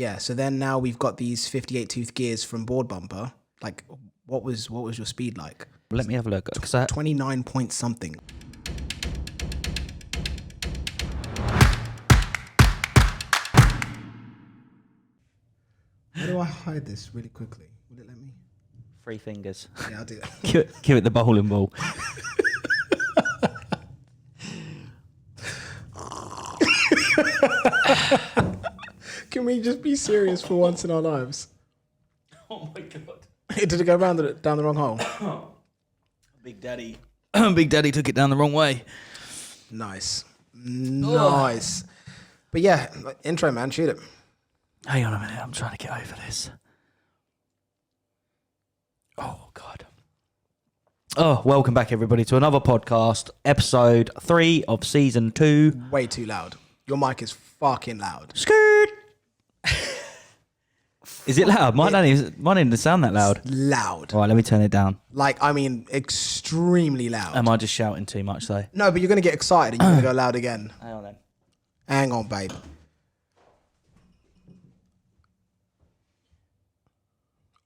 Yeah, so then now we've got these 58 tooth gears from Board Bumper. Like, what was your speed like? Let me have a look. 29 point something. How do I hide this really quickly? Would it let me? 3 fingers. Yeah, I'll do that. Give it the bowling ball. Can we just be serious for once in our lives? Oh my god! Did it go down the wrong hole? Big Daddy took it down the wrong way. Nice. But yeah, intro, man, shoot it. Hang on a minute, I'm trying to get over this. Oh god. Oh, welcome back everybody to another podcast, episode 3 of season 2. Way too loud. Your mic is fucking loud. Skirt. Is it loud? Mine didn't sound that loud. It's loud. All right, let me turn it down. Like, I mean, extremely loud. Am I just shouting too much though? No, but you're going to get excited and you're going to go loud again. Hang on then. Hang on, babe.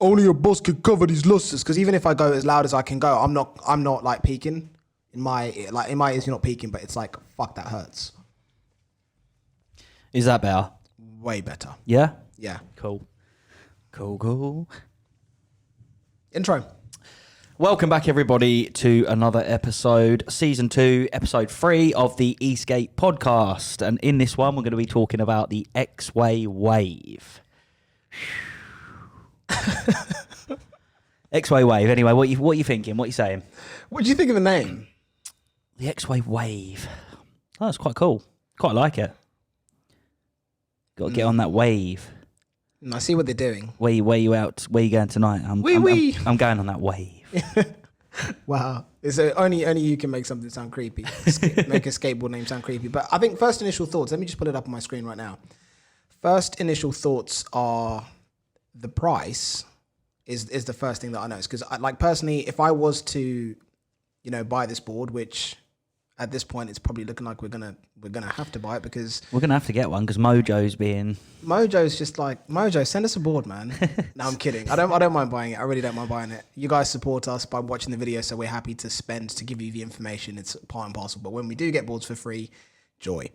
Only a boss can cover these losses. Because even if I go as loud as I can go, I'm not like peaking. In my ears, you're not peaking, but it's like, fuck, that hurts. Is that better? Way better. Yeah? Yeah. Cool. Intro. Welcome back, everybody, to another episode, Season 2, Episode 3 of the Eskate podcast. And in this one, we're going to be talking about the Exway Wave. Exway Wave. Anyway, what you thinking? What you saying? What do you think of the name? The Exway Wave. Oh, that's quite cool. Quite like it. Got to get on that wave. I see what they're doing. Where you going tonight? I'm going on that wave. Wow. It's only you can make something sound creepy. Make a skateboard name sound creepy. But I think first initial thoughts, let me just put it up on my screen right now. First initial thoughts are the price is the first thing that I noticed. Because like personally, if I was to, buy this board, which at this point it's probably looking like we're gonna have to buy it because we're gonna have to get one because Mojo's just like, Mojo, send us a board, man. No, I'm kidding. I don't mind buying it. I really don't mind buying it. You guys support us by watching the video, so we're happy to spend to give you the information. It's part and parcel. But when we do get boards for free, joy.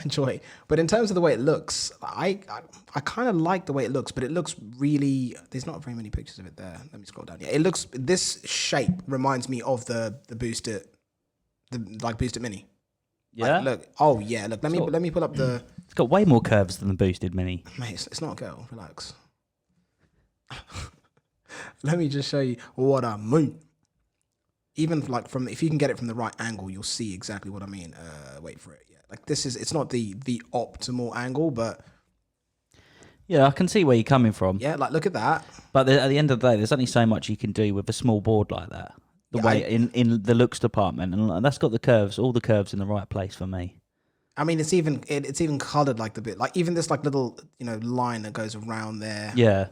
Joy. But in terms of the way it looks, I kind of like the way it looks, but it looks really, there's not very many pictures of it there. Let me scroll down. Yeah, this shape reminds me of the Boost It Mini. Yeah. Like, look. Oh yeah. Look. Let me pull up the. It's got way more curves than the Boosted Mini. Mate, it's not a girl. Relax. Let me just show you what I mean. Even like if you can get it from the right angle, you'll see exactly what I mean. Wait for it. Yeah. Like it's not the optimal angle, but. Yeah, I can see where you're coming from. Yeah, like look at that. But at the end of the day, there's only so much you can do with a small board like that. In the looks department, and that's got all the curves in the right place for me. I mean, it's even coloured like the bit, like even this like little line that goes around there. Yeah,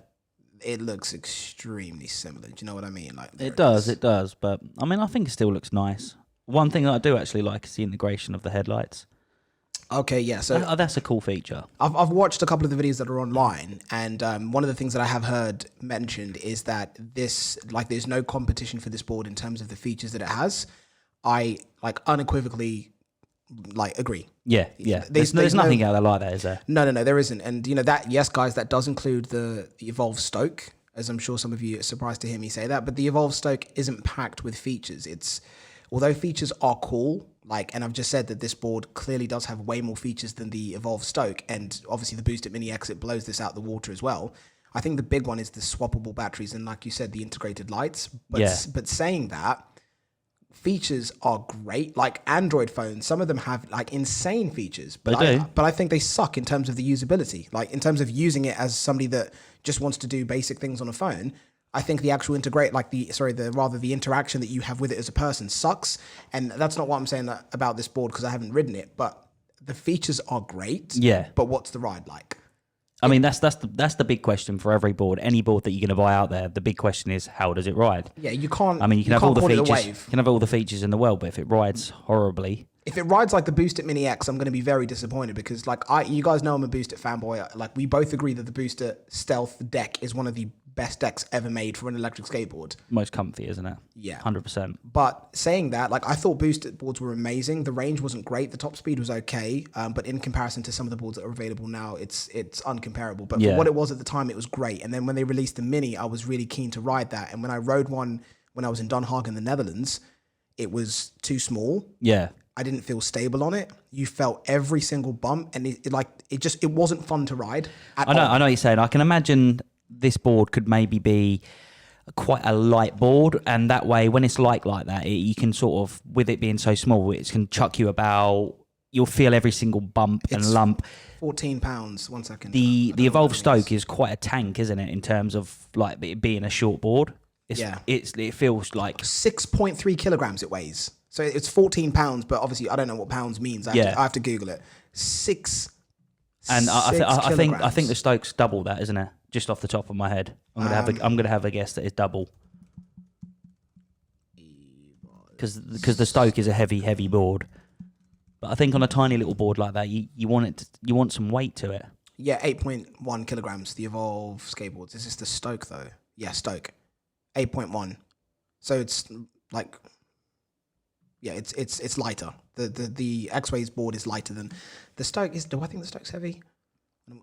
it looks extremely similar. Do you know what I mean? Like it does. But I mean, I think it still looks nice. One thing that I do actually like is the integration of the headlights. Okay, yeah. So that's a cool feature. I've watched a couple of the videos that are online, and one of the things that I have heard mentioned is that there's no competition for this board in terms of the features that it has. I unequivocally agree. Yeah. There's nothing out there like that, is there? No, there isn't. And that, yes, guys, that does include the Evolve Stoke, as I'm sure some of you are surprised to hear me say that. But the Evolve Stoke isn't packed with features. Although features are cool. And I've just said that this board clearly does have way more features than the Evolve Stoke, and obviously the Boost It Mini Exit blows this out the water as well. I think the big one is the swappable batteries and, like you said, the integrated lights. But saying that, features are great. Like Android phones, some of them have insane features, but I think they suck in terms of the usability. Like in terms of using it as somebody that just wants to do basic things on a phone. I think the actual the interaction that you have with it as a person sucks. And that's not what I'm saying about this board because I haven't ridden it, but the features are great. Yeah. But what's the ride like? I mean, that's the big question for every board. Any board that you're going to buy out there, the big question is, how does it ride? Yeah, you can't. I mean, you can have all the features. You can have all the features in the world, but if it rides horribly, If it rides like the Boost It Mini X, I'm going to be very disappointed because, like, you guys know I'm a Boost It fanboy. Like, we both agree that the Boost It Stealth deck is one of the best decks ever made for an electric skateboard. Most comfy, isn't it? Yeah. 100%. But saying that, like, I thought Boost It boards were amazing. The range wasn't great. The top speed was okay. But in comparison to some of the boards that are available now, it's uncomparable. But for what it was at the time, it was great. And then when they released the Mini, I was really keen to ride that. And when I rode one when I was in Den Haag in the Netherlands, it was too small. Yeah. I didn't feel stable on it. You felt every single bump, and it wasn't fun to ride at all. I know what you're saying. I can imagine this board could maybe be quite a light board, and that way, when it's like that, you can sort of, with it being so small, it can chuck you about. You'll feel every single bump and lump. £14. 1 second. The Evolve Stoke is quite a tank, isn't it? In terms of like it being a short board. It feels like 6.3 kilograms it weighs. So it's £14, but obviously I don't know what pounds means. I have to Google it. I think the Stoke's double that, isn't it? Just off the top of my head, I'm gonna have a guess that it's double. Because the Stoke is a heavy board, but I think on a tiny little board like that, you want some weight to it. Yeah, 8.1 kilograms. The Evolve skateboards. Is this the Stoke though? Yeah, Stoke, 8.1. So it's like. Yeah, it's lighter. The Exway's board is lighter than the Stoke is. Do I think the Stoke's heavy?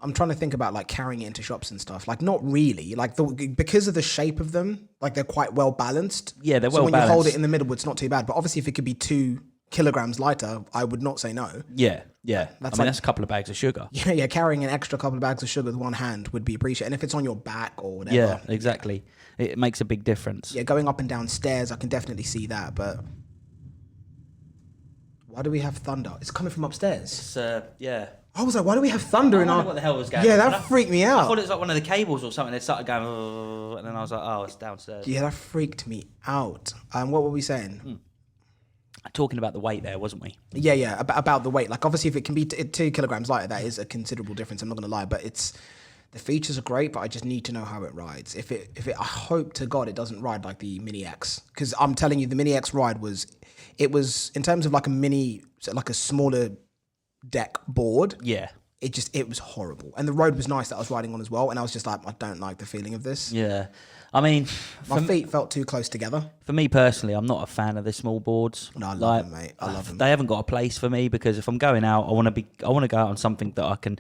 I'm trying to think about like carrying it into shops and stuff. Like not really. Like because of the shape of them, like they're quite well balanced. Yeah, they're so well balanced. When you hold it in the middle, it's not too bad. But obviously, if it could be 2 kilograms lighter, I would not say no. Yeah. That's a couple of bags of sugar. Yeah. Carrying an extra couple of bags of sugar with one hand would be appreciated. And if it's on your back or whatever. Yeah, exactly. It makes a big difference. Yeah, going up and down stairs, I can definitely see that, but. Why do we have thunder? It's coming from upstairs. Yeah. I was like, why do we have thunder in our... What the hell was going on? Yeah, that freaked me out. I thought it was like one of the cables or something. It started going... and then I was like, oh, it's downstairs. Yeah, that freaked me out. What were we saying? Talking about the weight there, wasn't we? Yeah. About the weight. Like, obviously, if it can be 2 kilograms lighter, that is a considerable difference. I'm not going to lie. But the features are great, but I just need to know how it rides. I hope to God it doesn't ride like the Mini X. Because I'm telling you, the Mini X ride was... It was, in terms of like a smaller deck board. Yeah. It was horrible. And the road was nice that I was riding on as well. And I was just like, I don't like the feeling of this. Yeah. I mean... My feet felt too close together. For me personally, I'm not a fan of the small boards. No, I love them, mate. I love them. They haven't got a place for me because if I'm going out, I want to go out on something that I can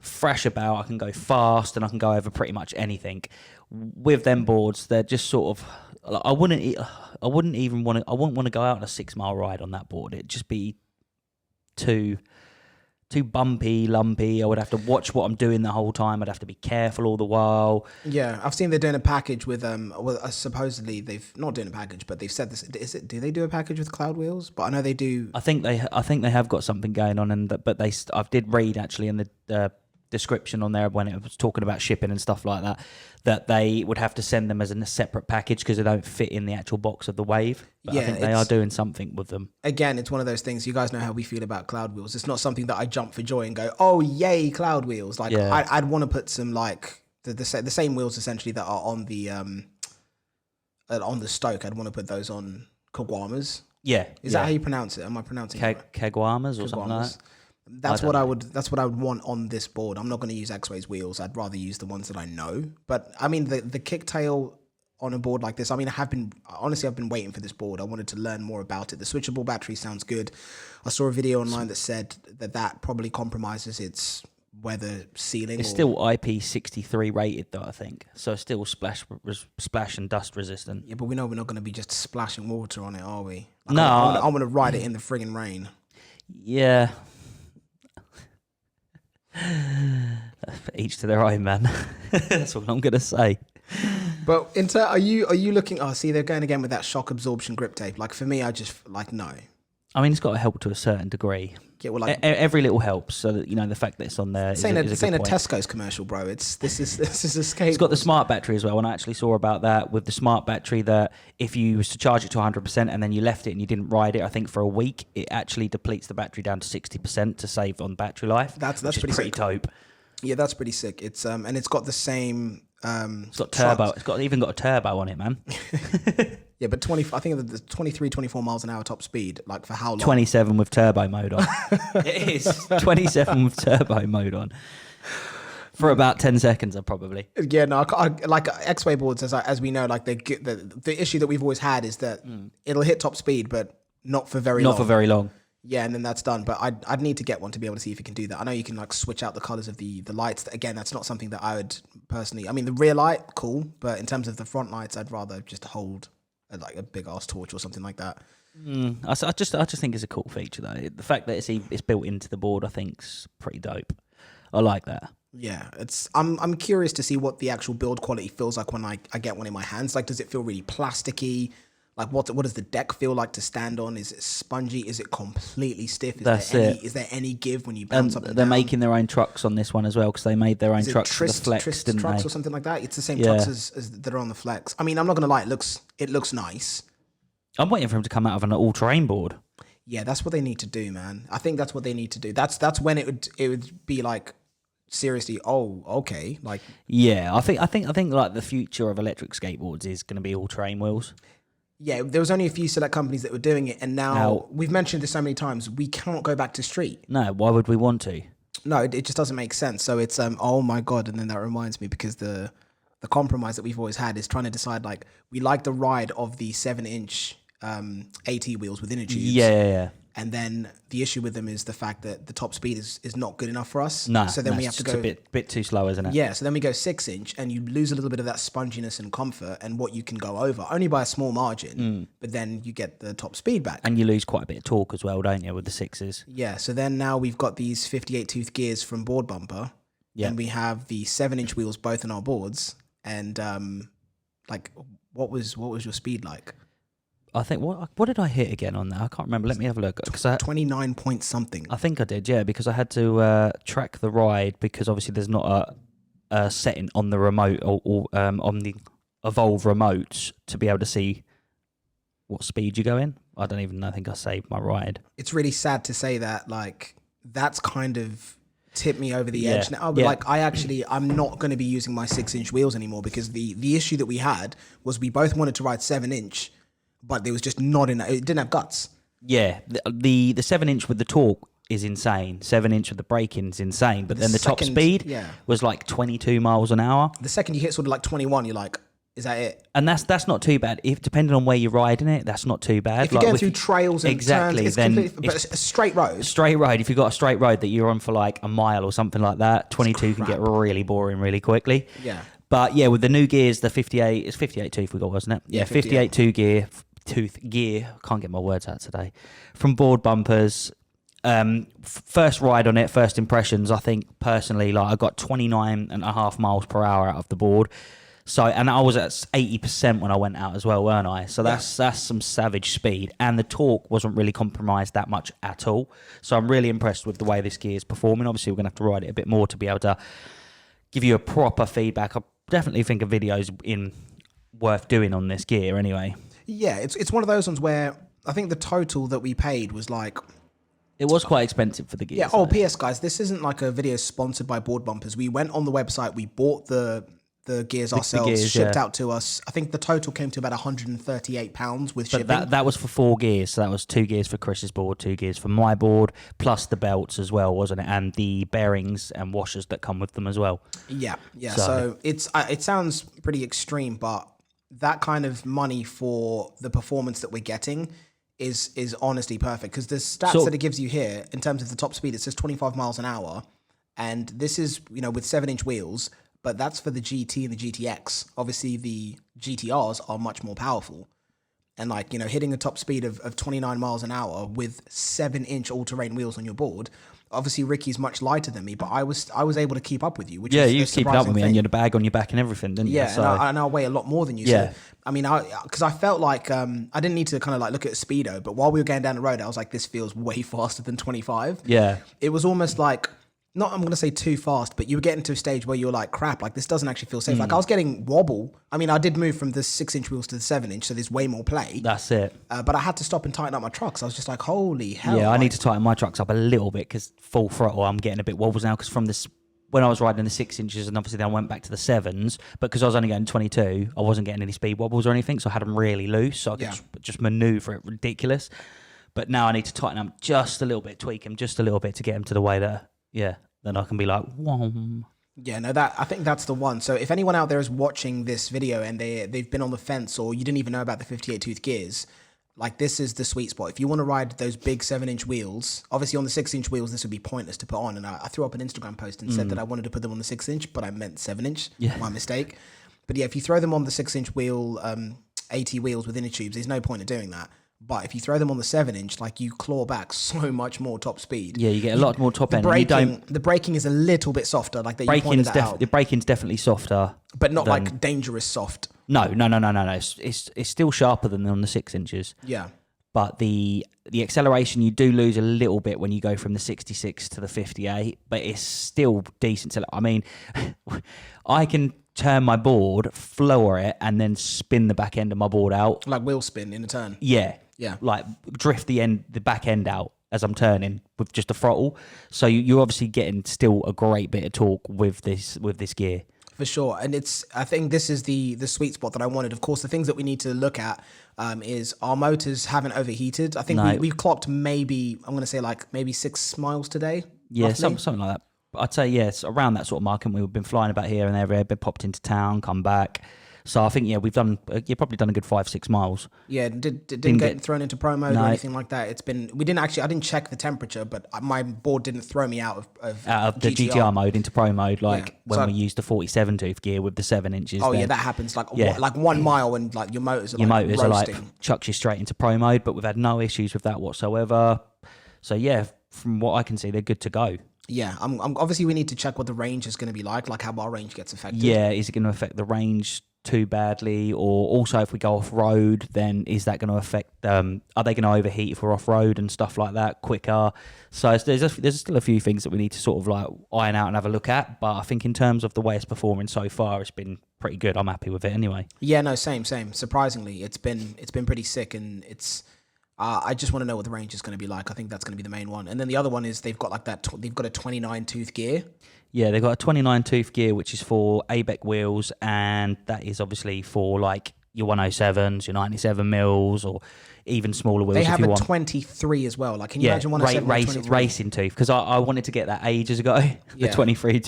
thrash about, I can go fast, and I can go over pretty much anything. With them boards, they're just sort of... I wouldn't want to go out on a 6-mile ride on that board. It'd just be too bumpy, lumpy. I would have to watch what I'm doing the whole time. I'd have to be careful all the while. Yeah, I've seen they're doing a package with supposedly they've not doing a package, but they've said this. Do they do a package with cloud wheels? But I know they do. I think they have got something going on, I did read actually in the description on there when it was talking about shipping and stuff like that they would have to send them as a separate package because they don't fit in the actual box of the Wave. But yeah, I think they are doing something with them. Again, it's one of those things. You guys know how we feel about cloud wheels. It's not something that I jump for joy and go, oh yay, cloud wheels. Like I'd want to put some like the same wheels essentially that are on the Stoke. I'd want to put those on Kagwamas. Yeah, is that how you pronounce it? Am I pronouncing it right? Kagwamas or something like that? That's what I would want on this board. I'm not going to use Exway's wheels. I'd rather use the ones that I know. But I mean, the kicktail on a board like this, I mean, I've been waiting for this board. I wanted to learn more about it. The switchable battery sounds good. I saw a video online that said that probably compromises its weather sealing. It's still IP63 rated though, I think. So it's still splash and dust resistant. Yeah, but we know we're not going to be just splashing water on it, are we? Like, no. I want to ride it in the friggin' rain. Yeah. Each to their own, man. That's what I'm gonna say. But are you looking? Oh, see, they're going again with that shock absorption grip tape. Like for me, I just like no. I mean, it's got to help to a certain degree. Yeah, well, like every little helps. So that the fact that it's on there. This ain't a Tesco's commercial, bro. This is Eskate. It's got the smart battery as well, and I actually saw about that with the smart battery that if you was to charge it to 100% and then you left it and you didn't ride it, I think for a week, it actually depletes the battery down to 60% to save on battery life. That's pretty dope. Yeah, that's pretty sick. It's and it's got the same. It's got turbo. It's even got a turbo on it, man. Yeah, but I think the 23, 24 miles an hour top speed, like for how long? 27 with turbo mode on. It is 27 with turbo mode on. For about 10 seconds, probably. Yeah, no, like Exway boards, as we know, like the issue that we've always had is that it'll hit top speed, but not for very long. Not for very long. Yeah, and then that's done. But I'd need to get one to be able to see if it can do that. I know you can like switch out the colors of the lights. Again, that's not something that I would personally. I mean, the rear light, cool, but in terms of the front lights, I'd rather just hold like a big ass torch or something like that. I just think it's a cool feature though. The fact that it's built into the board, I think's pretty dope. I like that. Yeah, I'm curious to see what the actual build quality feels like when I get one in my hands. Like, does it feel really plasticky? Like, what does the deck feel like to stand on? Is it spongy? Is it completely stiff? Is there any give when you bounce up and they're down? making their own trucks on this one as well because they made their own trucks for the Flex, didn't trucks they? or something like that. It's the same trucks as that are on the Flex. I mean, I'm not gonna lie, it looks nice. I'm waiting for him to come out of an all-terrain board. Yeah, that's what they need to do, man. I think that's what they need to do. That's when it would be like, seriously, oh, okay. Like, yeah, I think like the future of electric skateboards is going to be all-terrain wheels. Yeah, there was only a few select companies that were doing it, and now we've mentioned this so many times, we cannot go back to street. No, why would we want to? No, it just doesn't make sense. So it's oh my god, and then that reminds me because the compromise that we've always had is trying to decide, like, we like the ride of the 7-inch AT wheels within a tube. Yeah. And then the issue with them is the fact that the top speed is not good enough for us. No, so then we have to go a bit too slow, isn't it? Yeah, so then we go 6-inch, and you lose a little bit of that sponginess and comfort and what you can go over, only by a small margin. But then you get the top speed back, and you lose quite a bit of torque as well, don't you, with the 6s? Yeah. So then now we've got these 58 tooth gears from Board Bumper, and we have the 7-inch wheels both on our boards. And like, what was your speed like? I think what did I hit again on that? I can't remember. Let me have a look. 29 point something. I think I did, yeah, because I had to track the ride because obviously there's not a setting on the remote or on the Evolve remotes to be able to see what speed you go in. I don't even know. I think I saved my ride. It's really sad to say that, like, that's kind of tipped me over the edge now. But like, I'm not going to be using my 6-inch wheels anymore because the issue that we had was we both wanted to ride 7-inch. But there was just not enough. It didn't have guts. Yeah, the 7-inch with the torque is insane. 7-inch with the braking is insane. But then the top speed was like 22 miles an hour. The second you hit sort of like 21, you're like, is that it? And that's not too bad. If depending on where you're riding it, that's not too bad. If you're going through trails and turns, then but a straight road. Straight road. If you've got a straight road that you're on for like a mile or something like that, 22 can get really boring really quickly. Yeah. But yeah, with the new gears, the 58 tooth we got, wasn't it? Yeah, 58 tooth gear. Can't get my words out today. From Board Bumpers. First ride on it, first impressions, I think personally, like, I got 29.5 miles per hour out of the board. So, and I was at 80% when I went out as well, weren't I? So that's some savage speed, and the torque wasn't really compromised that much at all. So I'm really impressed with the way this gear is performing. Obviously, we're gonna have to ride it a bit more to be able to give you a proper feedback. I definitely think a video's worth doing on this gear anyway. Yeah, it's one of those ones where I think the total that we paid was like... It was quite expensive for the gear. Yeah, PS guys, this isn't like a video sponsored by Board Bumpers. We went on the website, we bought the gears ourselves, shipped out to us. I think the total came to about £138 with shipping. That was for 4 gears. So that was 2 gears for Chris's board, 2 gears for my board, plus the belts as well, wasn't it? And the bearings and washers that come with them as well. Yeah. So it sounds pretty extreme, but that kind of money for the performance that we're getting is honestly perfect, because the stats that it gives you here in terms of the top speed, it says 25 miles an hour, and this is, you know, with 7-inch wheels, but that's for the GT and the GTX. Obviously the GTRs are much more powerful, and, like, you know, hitting a top speed of 29 miles an hour with 7-inch all-terrain wheels on your board. Obviously, Ricky's much lighter than me, but I was able to keep up with you. Which is you keep up with me, and you had a bag on your back and everything, didn't you? Yeah, so, and I weigh a lot more than you. Yeah. So, I mean, because I felt like I didn't need to kind of like look at speedo, but while we were going down the road, I was like, this feels way faster than 25. Yeah. It was almost like, not, I'm going to say too fast, but you were getting to a stage where you were like, crap, like, this doesn't actually feel safe. Like, I was getting wobble. I mean, I did move from the 6-inch wheels to the 7-inch, so there's way more play. That's it. But I had to stop and tighten up my trucks. I was just like, holy hell. Yeah, I need to tighten my trucks up a little bit, because full throttle, I'm getting a bit wobbles now, because from this when I was riding the 6 inches, and obviously then I went back to the 7s, but because I was only going 22, I wasn't getting any speed wobbles or anything, so I had them really loose, so I could just maneuver it ridiculous. But now I need to tighten them just a little bit, tweak them just a little bit to get them to the way that, then I can be like, whoa. Yeah, no, I think that's the one. So if anyone out there is watching this video and they've been on the fence, or you didn't even know about the 58 tooth gears, like this is the sweet spot. If you want to ride those big 7-inch wheels, obviously on the 6-inch wheels, this would be pointless to put on. And I threw up an Instagram post and said that I wanted to put them on the 6-inch, but I meant 7-inch. Yeah. My mistake. But yeah, if you throw them on the 6-inch wheel, 80 wheels with inner tubes, there's no point in doing that. But if you throw them on the 7-inch, like you claw back so much more top speed. Yeah, you get a lot more top end. The braking is a little bit softer, like that. You pointed that out. The braking's definitely softer, but not like dangerous soft. No. It's still sharper than on the 6 inches. Yeah. But the acceleration, you do lose a little bit when you go from the 66 to the 58, but it's still decent. I mean, I can turn my board, floor it, and then spin the back end of my board out. Like wheel spin in a turn. Yeah. Like drift the back end out as I'm turning with just a throttle. So you're obviously getting still a great bit of torque with this gear. For sure. And I think this is the sweet spot that I wanted. Of course, the things that we need to look at is our motors haven't overheated. I think we've clocked maybe, I'm going to say like maybe 6 miles today. Yeah, something like that. I'd say, yes, around that sort of mark. And we've been flying about here and there, been popped into town, come back. So I think, you've probably done a good 5-6 miles. Yeah, didn't get thrown into pro mode or anything like that. I didn't check the temperature, but my board didn't throw me out of the GTR mode into pro mode, when we used the 47 tooth gear with the 7 inches. Oh, yeah, that happens like 1 mile and like your motors are roasting. Chucks you straight into pro mode, but we've had no issues with that whatsoever. So yeah, from what I can see, they're good to go. Yeah, I'm obviously we need to check what the range is going to be like how our range gets affected. Yeah, is it going to affect the range too badly, or also if we go off road, then is that going to affect? Are they going to overheat if we're off road and stuff like that quicker? So there's still a few things that we need to sort of like iron out and have a look at. But I think in terms of the way it's performing so far, it's been pretty good. I'm happy with it anyway. Yeah, no, same. Surprisingly, it's been pretty sick, and it's. I just want to know what the range is going to be like. I think that's going to be the main one. And then the other one is they've got like that. They've got a 29 tooth gear. Yeah, they've got a 29 tooth gear, which is for ABEC wheels, and that is obviously for like your 107s, your 97 mils, or even smaller wheels. They have a 23 as well. Like, can you imagine 107 racing tooth? Because I wanted to get that ages ago. The 23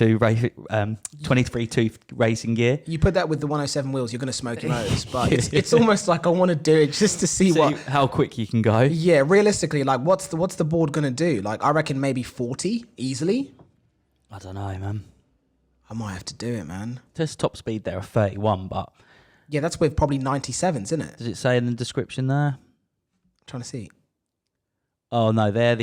tooth racing gear. You put that with the 107 wheels, you're going to smoke your motors. But it's almost like I want to do it just to see how quick you can go. Yeah, realistically, like what's the board going to do? Like I reckon maybe 40 easily. I don't know, man. I might have to do it, man. There's top speed there of 31, but yeah, that's with probably 97s, isn't it? Does it say in the description there? I'm trying to see. Oh no, they're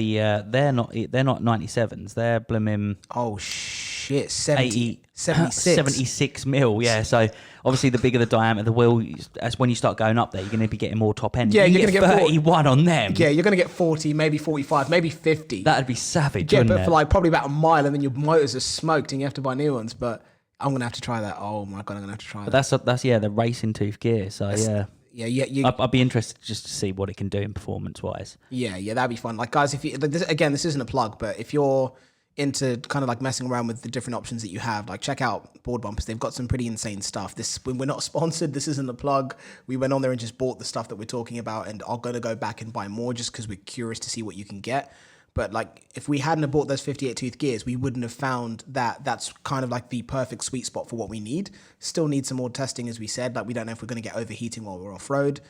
not 97s. They're blooming. Oh shit, 76 mil. Yeah, so obviously the bigger the diameter of the wheel, as when you start going up there, you're going to be getting more top end. Yeah, you're going to get 31 on them. Yeah, you're going to get 40, maybe 45, maybe 50. That'd be savage. Yeah, but for like probably about a mile, and then your motors are smoked, and you have to buy new ones. But I'm going to have to try that. Oh my god, I'm going to have to try that. But that's the racing tooth gear. So Yeah. I'd be interested just to see what it can do in performance-wise. Yeah, that'd be fun. Like, guys, if you this isn't a plug, but if you're into kind of like messing around with the different options that you have, like check out Board Bumpers. They've got some pretty insane stuff. We're not sponsored. This isn't a plug. We went on there and just bought the stuff that we're talking about, and are going to go back and buy more just because we're curious to see what you can get. But like, if we hadn't have bought those 58 tooth gears, we wouldn't have found that. That's kind of like the perfect sweet spot for what we need. Still need some more testing, as we said. Like, we don't know if we're going to get overheating while we're off road.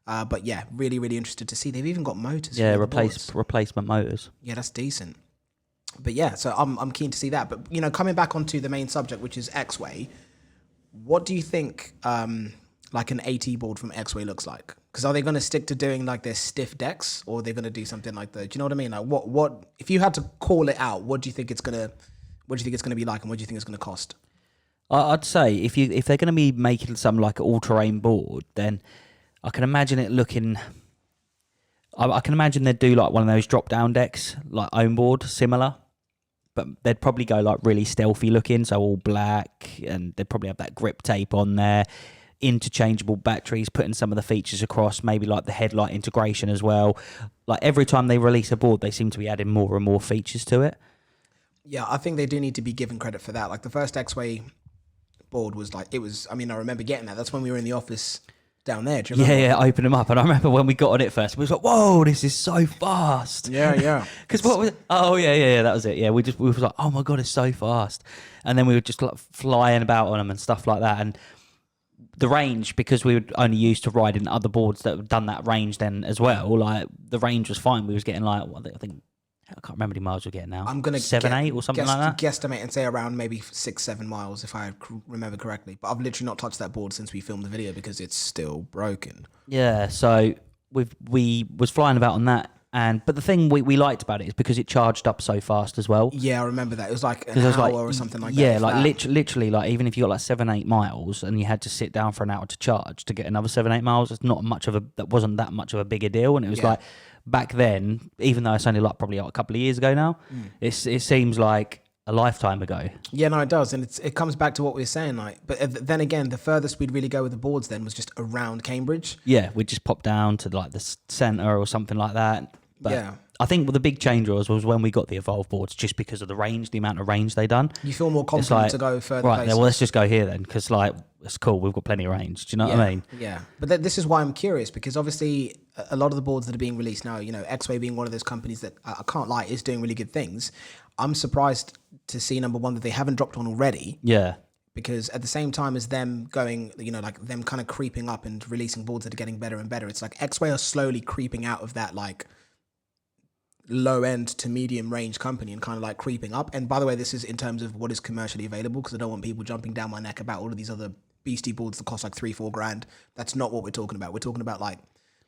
But yeah, really, really interested to see. They've even got motors. Yeah, replacement motors. Yeah, that's decent. But yeah, so I'm keen to see that. But coming back onto the main subject, which is Exway, what do you think like an AT board from Exway looks like? Because are they going to stick to doing like their stiff decks, or are they going to do something like the? Do you know what I mean? Like what if you had to call it out? What do you think it's gonna be like, and what do you think it's gonna cost? I'd say if they're going to be making some like all-terrain board, then I can imagine it looking. I can imagine they'd do like one of those drop-down decks, like own board, similar. But they'd probably go like really stealthy looking, so all black, and they'd probably have that grip tape on there. Interchangeable batteries, putting some of the features across, maybe like the headlight integration as well. Like every time they release a board, they seem to be adding more and more features to it. Yeah, I think they do need to be given credit for that. Like the first Exway board was like, I mean, I remember getting that. That's when we were in the office down there. Do you remember? Yeah, open them up. And I remember when we got on it first, we was like, whoa, this is so fast. Yeah. Because what was it? Oh, yeah, that was it. Yeah, we was like, oh my God, it's so fast. And then we were just like flying about on them and stuff like that. And the range, because we were only used to riding other boards that have done that range then as well, like the range was fine. We was getting like, I think I can't remember how many miles we're getting now. I'm going to 7, 8 or something like that. Guesstimate and say around maybe 6, 7 miles if I remember correctly. But I've literally not touched that board since we filmed the video because it's still broken. Yeah, so we was flying about on that, but the thing we liked about it is because it charged up so fast as well. Yeah, I remember that. It was like an hour or something like that. Yeah, like literally, like even if you got like 7, 8 miles and you had to sit down for an hour to charge to get another 7, 8 miles, that wasn't that much of a bigger deal. And it was like back then, even though it's only like probably a couple of years ago now, it seems like a lifetime ago. Yeah, no, it does, and it comes back to what we were saying. Like, but then again, the furthest we'd really go with the boards then was just around Cambridge. Yeah, we'd just pop down to like the centre or something like that. But yeah, I think the big change was when we got the Evolve boards, just because of the range, the amount of range they done. You feel more confident to go further. Right, well, let's just go here then, because like it's cool. We've got plenty of range. Do you know what I mean? Yeah, but this is why I'm curious, because obviously a lot of the boards that are being released now, Exway being one of those companies that I can't lie is doing really good things. I'm surprised to see, number one, that they haven't dropped one already. Yeah. Because at the same time as them going, like them kind of creeping up and releasing boards that are getting better and better, it's like Exway are slowly creeping out of that like low end to medium range company and kind of like creeping up. And by the way, this is in terms of what is commercially available, because I don't want people jumping down my neck about all of these other beastie boards that cost like 3-4 grand. That's not what we're talking about. We're talking about like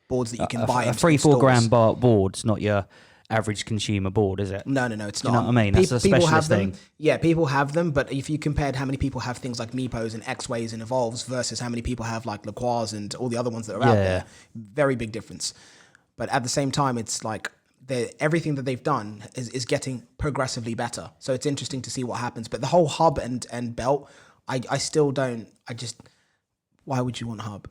boards that you can buy. A 3-4 grand board's not your average consumer board, is it? No, it's not. You know what I mean? That's a specialist thing. Yeah, people have them, but if you compared how many people have things like Mepos and Exways and Evolves versus how many people have like LaCroix and all the other ones that are out there, very big difference. But at the same time, it's like everything that they've done is getting progressively better. So it's interesting to see what happens. But the whole hub and belt, I still don't. Why would you want a hub?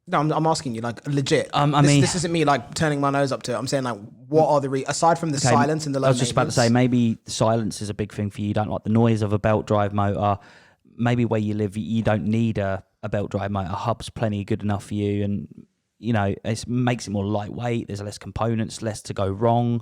No, I'm asking you, like, legit. This isn't me, like, turning my nose up to it. I'm saying, like, what are aside from the silence and the low maintenance? I was just about to say, maybe the silence is a big thing for you. You don't like the noise of a belt drive motor. Maybe where you live, you don't need a belt drive motor. A hub's plenty good enough for you, and, it makes it more lightweight. There's less components, less to go wrong.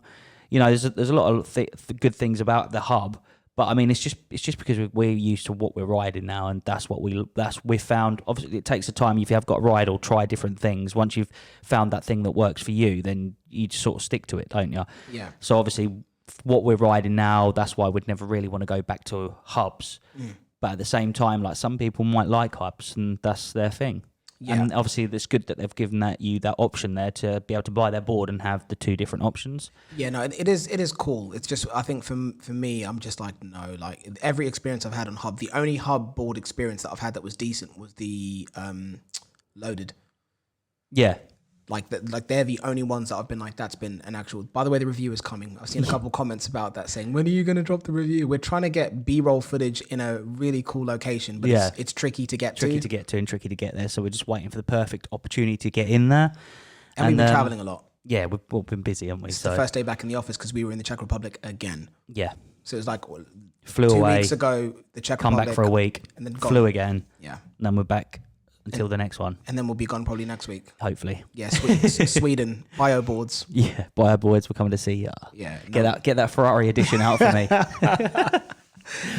There's a lot of good things about the hub. But I mean, it's just because we're used to what we're riding now, and that's what we've found. Obviously, it takes a time. If you have got to ride or try different things, once you've found that thing that works for you, then you just sort of stick to it, don't you? Yeah. So obviously, what we're riding now, that's why we'd never really want to go back to hubs. But at the same time, like some people might like hubs, and that's their thing. Yeah. And obviously, it's good that they've given you that option there to be able to buy their board and have the two different options. Yeah, no, it is cool. It's just, I think for me, I'm just like, no, like every experience I've had on hub, the only hub board experience that I've had that was decent was the loaded. Yeah. Like they're the only ones that I've been like, that's been an actual. By the way, the review is coming. I've seen a couple comments about that saying, when are you going to drop the review? We're trying to get B-roll footage in a really cool location, but it's tricky to get to. Tricky to get to and tricky to get there. So we're just waiting for the perfect opportunity to get in there. And we've been traveling a lot. Yeah, we've all been busy, haven't we? It's the first day back in the office because we were in the Czech Republic again. Yeah. So it was like flew 2 away, weeks ago, the Czech come Republic. Back for a week, and then flew again. Yeah. And then we're back until the next one. And then we'll be gone probably next week. Hopefully. Yeah, Sweden, bio boards. Yeah, bio boards, we're coming to see you. Yeah. Get that Ferrari edition out for me.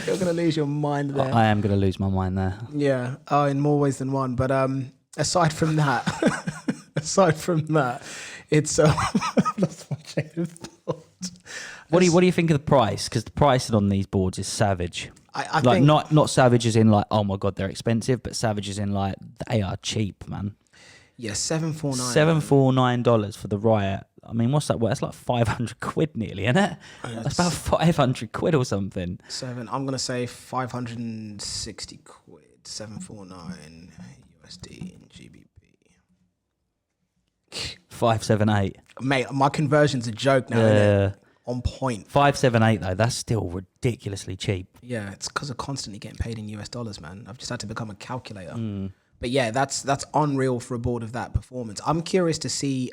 You're going to lose your mind there. I am going to lose my mind there. Yeah, in more ways than one. But aside from that, it's... I've lost my chain of thought. What do you think of the price? Because the pricing on these boards is savage. I like think not savage as in like, oh my god, they're expensive, but savage as in like they are cheap, man. Yeah, $749. $749 for the Riot. I mean, what's that? Well, that's like 500 quid nearly, isn't it? That's about 500 quid or something. I'm gonna say 560 quid. 749 USD in GBP. 578. Mate, my conversion's a joke now. Yeah. On point. 578 though, that's still ridiculously cheap. Yeah, it's because of constantly getting paid in US dollars, man. I've just had to become a calculator. But yeah, that's unreal for a board of that performance. I'm curious to see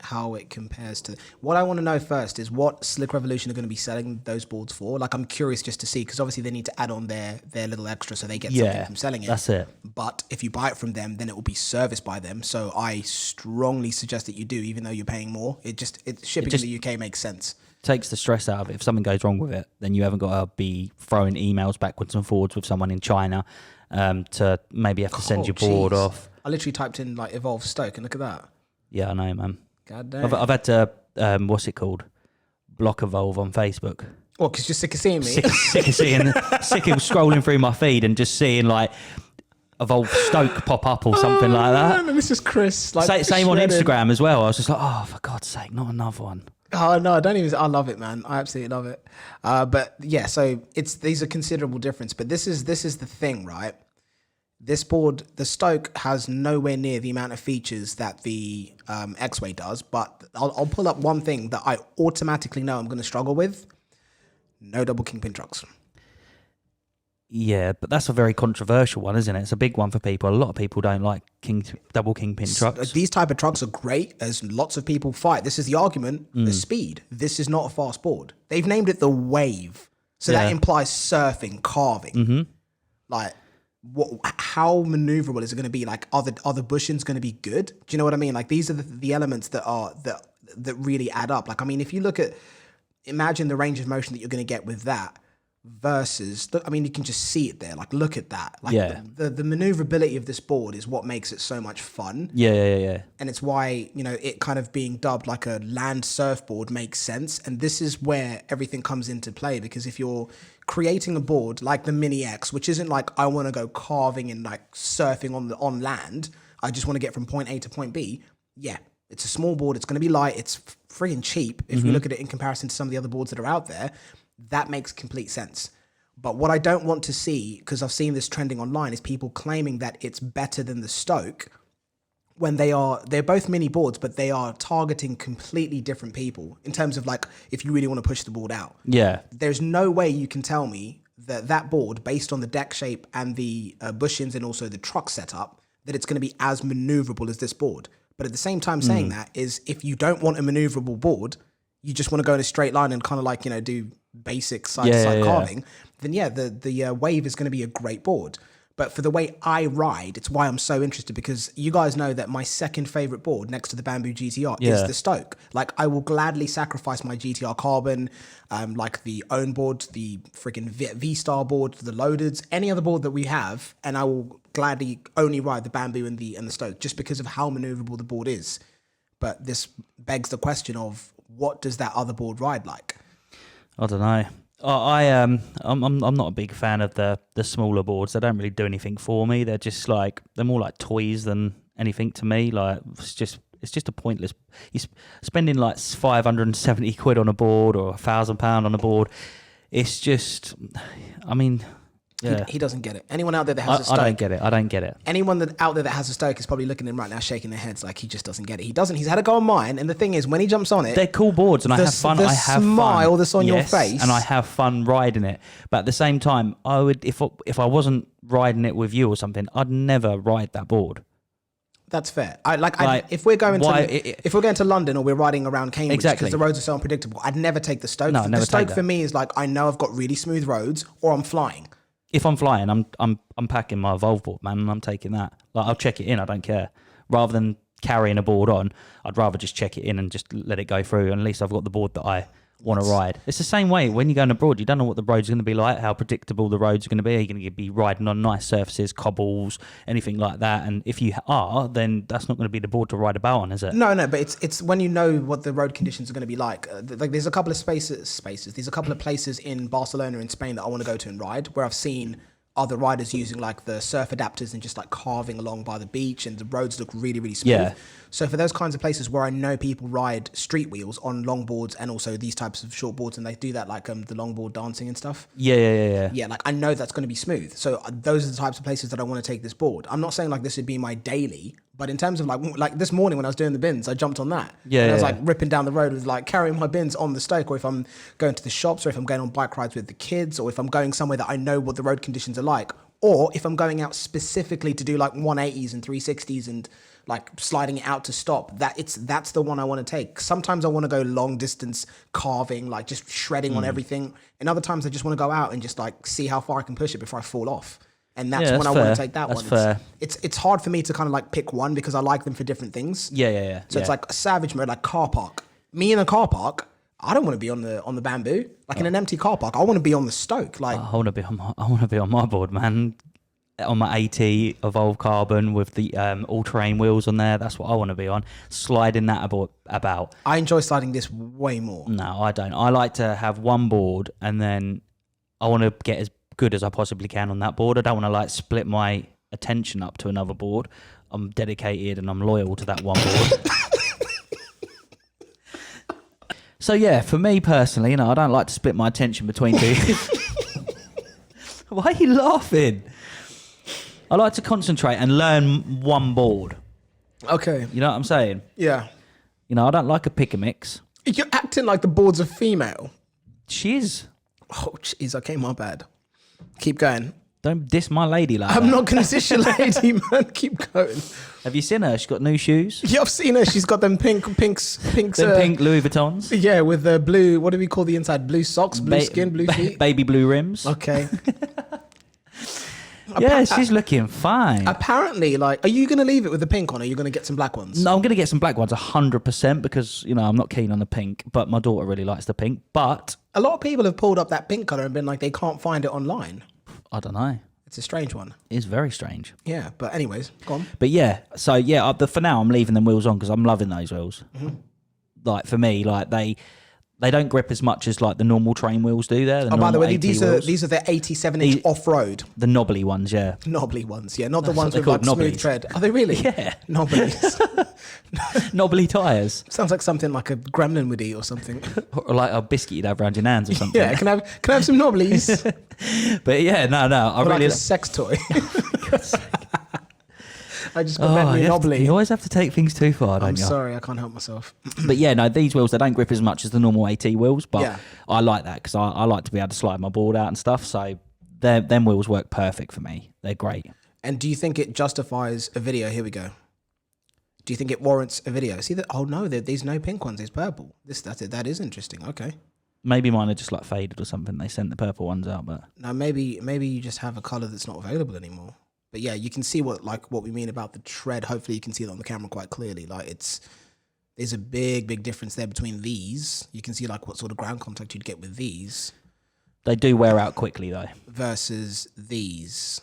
how it compares to. What I want to know first is what Slick Revolution are going to be selling those boards for. Like, I'm curious just to see, because obviously they need to add on their little extra so they get something from selling it. That's it. But if you buy it from them, then it will be serviced by them. So I strongly suggest that you do, even though you're paying more. Shipping in the UK makes sense. Takes the stress out of it. If something goes wrong with it, then you haven't got to be throwing emails backwards and forwards with someone in China to maybe have to send your board off. I literally typed in like Evolve Stoke and look at that. Yeah, I know, man. God damn. I've had to, what's it called? Block Evolve on Facebook. Well, because you're sick of seeing me. Sick of scrolling through my feed and just seeing like Evolve Stoke pop up or something like that. Man, this is Chris. Like, same on Instagram as well. I was just like, oh, for God's sake, not another one. Oh no, I love it, man. I absolutely love it. But yeah, so these are considerable difference. But this is the thing, right? This board, the Stoke, has nowhere near the amount of features that the Exway does. But I'll pull up one thing that I automatically know I'm going to struggle with. No double Kingpin trucks. Yeah, but that's a very controversial one, isn't it? It's a big one for people. A lot of people don't like double Kingpin trucks. These type of trucks are great, as lots of people fight. This is the argument, the speed. This is not a fast board. They've named it the Wave. So that implies surfing, carving. Mm-hmm. Like, how maneuverable is it going to be? Like, are the bushings going to be good? Do you know what I mean? Like, these are the elements that really add up. Like, I mean, if you look at, imagine the range of motion that you're going to get with that versus, I mean, you can just see it there. Like, look at that. Like, the maneuverability of this board is what makes it so much fun. Yeah. And it's why, it kind of being dubbed like a land surfboard makes sense. And this is where everything comes into play, because if you're creating a board like the Mini X, which isn't like, I want to go carving and like surfing on land, I just want to get from point A to point B. Yeah, it's a small board. It's going to be light. It's friggin' cheap. If we look at it in comparison to some of the other boards that are out there, that makes complete sense. But what I don't want to see, because I've seen this trending online, is people claiming that it's better than the Stoke when they're both mini boards, but they are targeting completely different people in terms of like, if you really want to push the board out. Yeah. There's no way you can tell me that board, based on the deck shape and the bushings and also the truck setup, that it's going to be as maneuverable as this board. But at the same time saying that is, if you don't want a maneuverable board, you just want to go in a straight line and kind of like, do basic side-to-side carving, then the Wave is going to be a great board. But for the way I ride, it's why I'm so interested, because you guys know that my second favorite board next to the Bamboo GTR is the Stoke. Like, I will gladly sacrifice my GTR Carbon, like the own board, the freaking V-Star board, the Loadeds, any other board that we have, and I will gladly only ride the Bamboo and the Stoke just because of how maneuverable the board is. But this begs the question of, what does that other board ride like? I don't know. I'm not a big fan of the smaller boards. They don't really do anything for me. They're just like, they're more like toys than anything to me. Like, it's just a pointless. You're spending like 570 quid on a board or £1,000 on a board. It's just, I mean, yeah. He doesn't get it. Anyone out there that has a Stoke, I don't get it. Anyone out there that has a Stoke is probably looking at him right now, shaking their heads like he just doesn't get it. He doesn't. He's had a go on mine, and the thing is, when he jumps on it, they're cool boards, and I have fun. The I have smile fun. that's on your face, and I have fun riding it. But at the same time, I would, if I wasn't riding it with you or something, I'd never ride that board. That's fair. If we're going to London or we're riding around Cambridge, because the roads are so unpredictable, I'd never take the Stoke. No, the Stoke for me is like, I know I've got really smooth roads, or I'm flying. If I'm flying, I'm packing my Evolve board, man, and I'm taking that. Like, I'll check it in. I don't care. Rather than carrying a board on, I'd rather just check it in and just let it go through. And at least I've got the board that I want to ride. It's the same way when you're going abroad. You don't know what the road's going to be like, how predictable the roads are going to be. Are you going to be riding on nice surfaces, cobbles, anything like that? And if you are, then that's not going to be the board to ride about on, is it? No, but it's when you know what the road conditions are going to be like. Like, there's a couple of spaces. There's a couple of places in Barcelona in Spain that I want to go to and ride, where I've seen other riders using like the surf adapters and just like carving along by the beach, and the roads look really, really smooth. Yeah. So for those kinds of places where I know people ride street wheels on longboards and also these types of short boards, and they do that like the longboard dancing and stuff. Yeah, like I know that's going to be smooth. So those are the types of places that I want to take this board. I'm not saying like this would be my daily, but in terms of like this morning when I was doing the bins, I jumped on that. Yeah. And I was like ripping down the road with like carrying my bins on the Stoke, or if I'm going to the shops, or if I'm going on bike rides with the kids, or if I'm going somewhere that I know what the road conditions are like, Or if I'm going out specifically to do like 180s and 360s and like sliding it out to stop, that's the one I want to take. Sometimes I want to go long distance carving, like just shredding on everything. And other times I just want to go out and just like see how far I can push it before I fall off. And that's when I want to take that one. Fair. It's hard for me to kind of like pick one because I like them for different things. Yeah. So it's like a savage mode, like car park. Me in a car park, I don't want to be on the bamboo. Like in an empty car park, I want to be on the Stoke. Like I want to be on my board, man. On my AT Evolve Carbon with the all-terrain wheels on there. That's what I want to be on. Sliding that about. I enjoy sliding this way more. No, I don't. I like to have one board and then I want to get as good as I possibly can on that board. I don't want to like split my attention up to another board. I'm dedicated and I'm loyal to that one board. So yeah, for me personally, I don't like to split my attention between two. Why are you laughing? I like to concentrate and learn one board. Okay. You know what I'm saying? Yeah. I don't like a pick a mix. You're acting like the board's a female. She is. Oh, jeez. Okay, my bad. Keep going. Don't diss my lady like I'm that. not going to diss your lady, man. Keep going. Have you seen her? She's got new shoes. Yeah, I've seen her. She's got them pinks. Them pink Louis Vuittons. Yeah, with the blue, what do we call the inside? Blue socks, blue skin, blue feet? Baby blue rims. Okay. Yeah, she's looking fine. Apparently, like, are you going to leave it with the pink on or are you going to get some black ones? No, I'm going to get some black ones 100% because, I'm not keen on the pink, but my daughter really likes the pink. But a lot of people have pulled up that pink colour and been like, they can't find it online. I don't know. It's a strange one. It's very strange. Yeah, but anyways, go on. But yeah, so yeah, for now I'm leaving them wheels on because I'm loving those wheels. Mm-hmm. Like for me, like they don't grip as much as like the normal train wheels do there. Oh, by the way, these are the 87-inch off-road. The knobbly ones, yeah. Knobbly ones, yeah. Not the ones with like knobblies. Smooth tread. Are they really? Yeah. Knobblies. Knobbly tyres. Sounds like something like a gremlin would eat or something. Or like a biscuit you'd have around your hands or something. Yeah, can I have some knobblies? But yeah, no. I really like a sex toy. I just got me knobbly. You always have to take things too far, don't you? I'm sorry, I can't help myself. But yeah, no, these wheels, they don't grip as much as the normal AT wheels, but yeah. I like that because I like to be able to slide my board out and stuff. So them wheels work perfect for me. They're great. And do you think it justifies a video? Here we go. Do you think it warrants a video? See that? Oh no, there's no pink ones. There's purple. That is interesting. Okay. Maybe mine are just like faded or something. They sent the purple ones out, but no, maybe you just have a color that's not available anymore. But yeah, you can see what we mean about the tread. Hopefully you can see it on the camera quite clearly. Like there's a big difference there between these. You can see like what sort of ground contact you'd get with these. They do wear out quickly though. Versus these.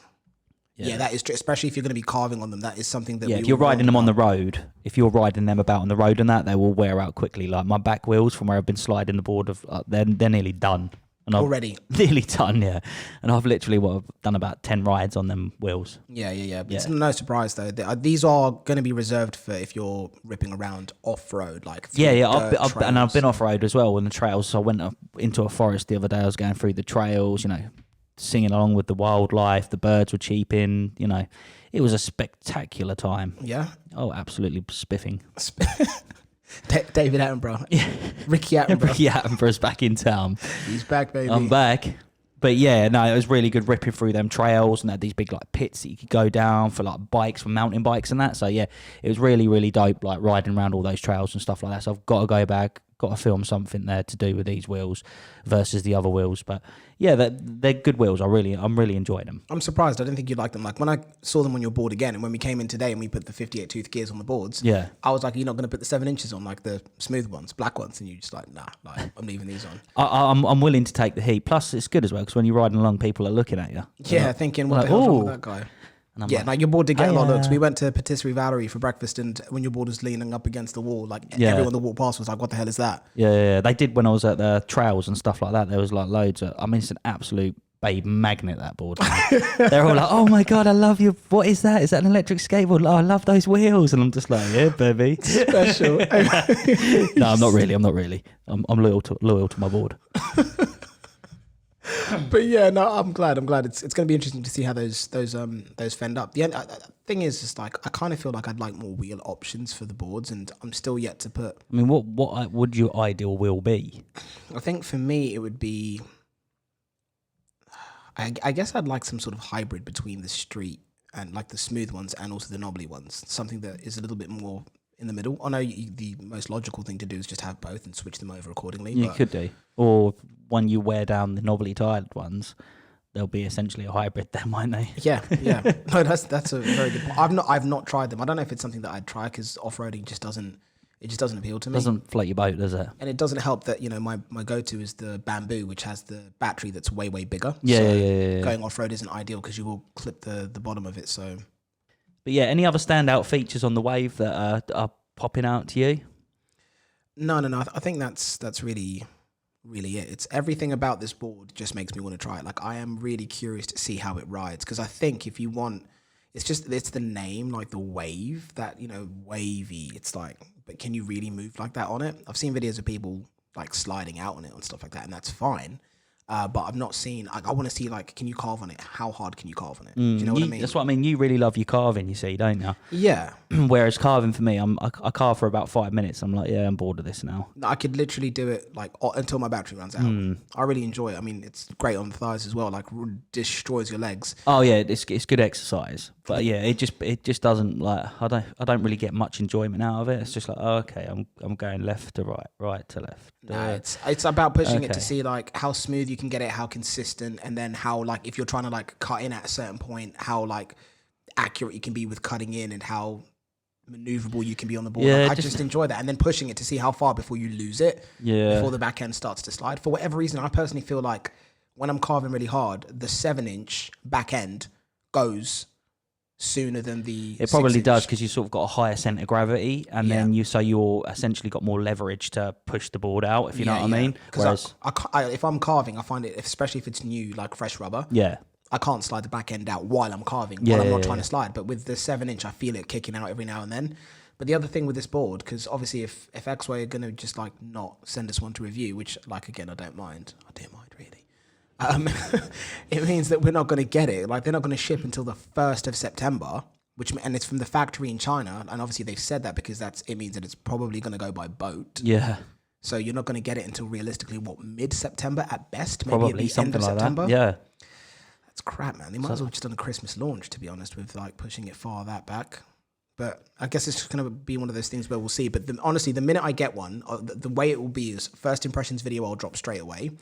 Yeah, that is true. Especially if you're going to be carving on them. That is something that if you're riding them on the road, if you're riding them about on the road and that, they will wear out quickly. Like my back wheels from where I've been sliding the board, they're nearly done. And already nearly done, yeah. And I've literally I've done about 10 rides on them wheels. Yeah. It's no surprise though. These are going to be reserved for if you're ripping around off road, like I've been off road as well on the trails. So I went into a forest the other day. I was going through the trails, singing along with the wildlife. The birds were cheeping. It was a spectacular time. Yeah. Oh, absolutely spiffing. David Attenborough. Yeah. Ricky Attenborough. Ricky Attenborough's back in town. He's back, baby. I'm back. But yeah, no, it was really good ripping through them trails and they had these big like pits that you could go down for like bikes, for mountain bikes and that. So yeah, it was really, really dope, like riding around all those trails and stuff like that. So I've got to go back, got to film something there to do with these wheels versus the other wheels. But yeah, they're good wheels. I'm really enjoying them. I'm surprised. I didn't think you'd like them. Like when I saw them on your board again, and when we came in today and we put the 58 tooth gears on the boards, yeah, I was like, you're not going to put the 7 inches on, like the smooth ones, black ones, and you just like, nah, like I'm leaving these on. I'm willing to take the heat. Plus, it's good as well because when you're riding along, people are looking at you. Yeah, thinking, what the hell's wrong with that guy? Like your board did get a lot of looks. We went to Patisserie Valerie for breakfast, and when your board was leaning up against the wall, like everyone that walked past was like, "What the hell is that?" Yeah. They did when I was at the trails and stuff like that. There was like loads of. It's an absolute babe magnet, that board. They're all like, "Oh my god, I love you. What is that? Is that an electric skateboard? Oh, I love those wheels." And I'm just like, "Yeah, baby." Special. No, I'm not really. I'm loyal to my board. But yeah, no, I'm glad. It's going to be interesting to see how those fend up. The thing is, just like I kind of feel like I'd like more wheel options for the boards, and I'm still yet to put. What would your ideal wheel be? I think for me it would be. I guess I'd like some sort of hybrid between the street and like the smooth ones and also the knobbly ones. Something that is a little bit more in the middle. I know the most logical thing to do is just have both and switch them over accordingly. You could do. Or when you wear down the knobbly tired ones, they'll be essentially a hybrid then, won't they? Yeah. No, that's a very good point. I've not tried them. I don't know if it's something that I'd try because off-roading just doesn't appeal to me. Doesn't float your boat, does it? And it doesn't help that, my go-to is the Bamboo, which has the battery that's way, way bigger. Yeah. Going off-road isn't ideal because you will clip the bottom of it, so... But yeah, any other standout features on the Wave that are popping out to you? No. I think that's really, really it. It's everything about this board just makes me want to try it. Like, I am really curious to see how it rides because I think if you want... It's the name, like the Wave, that, wavy. It's like, but can you really move like that on it? I've seen videos of people like sliding out on it and stuff like that, and that's fine. But I've not seen, I want to see, like, can you carve on it? How hard can you carve on it? Do you know what I mean? That's what I mean. You really love your carving, you see, don't you? Yeah. Whereas carving for me, I carve for about 5 minutes. I'm like, yeah, I'm bored of this now. I could literally do it like until my battery runs out. I really enjoy it. I mean, it's great on the thighs as well. Like, destroys your legs. Oh yeah, it's good exercise. But yeah, it just doesn't, like, I don't really get much enjoyment out of it. It's just like, oh, okay, I'm going left to right, right to left. Nah, it's about pushing it to see like how smooth you can get it, how consistent, and then how, like, if you're trying to like cut in at a certain point, how like accurate you can be with cutting in and how maneuverable you can be on the board. Yeah, like, I just enjoy that, and then pushing it to see how far before you lose it. Yeah. Before the back end starts to slide. For whatever reason, I personally feel like when I'm carving really hard, the 7-inch back end goes sooner than the It probably 6-inch. does because you sort of got a higher centre of gravity, and then you're essentially got more leverage to push the board out, if you know what I mean. Because if I'm carving, I find it, especially if it's new, like fresh rubber, I can't slide the back end out while I'm carving, while I'm not trying to slide. But with the 7-inch, I feel it kicking out every now and then. But the other thing with this board, because obviously if Exway are going to just like not send us one to review, which, like, again, I don't mind really. It means that we're not going to get it. Like, they're not going to ship until the 1st of September, and it's from the factory in China. And obviously they've said that because it means that it's probably going to go by boat. Yeah. So you're not going to get it until realistically, mid-September at best? Maybe Probably at the end of September? That. Yeah. That's crap, man. They might as well just done a Christmas launch, to be honest, with like pushing it far that back. But I guess it's just going to be one of those things where we'll see. But honestly, the minute I get one, the way it will be is first impressions video I'll drop straight away.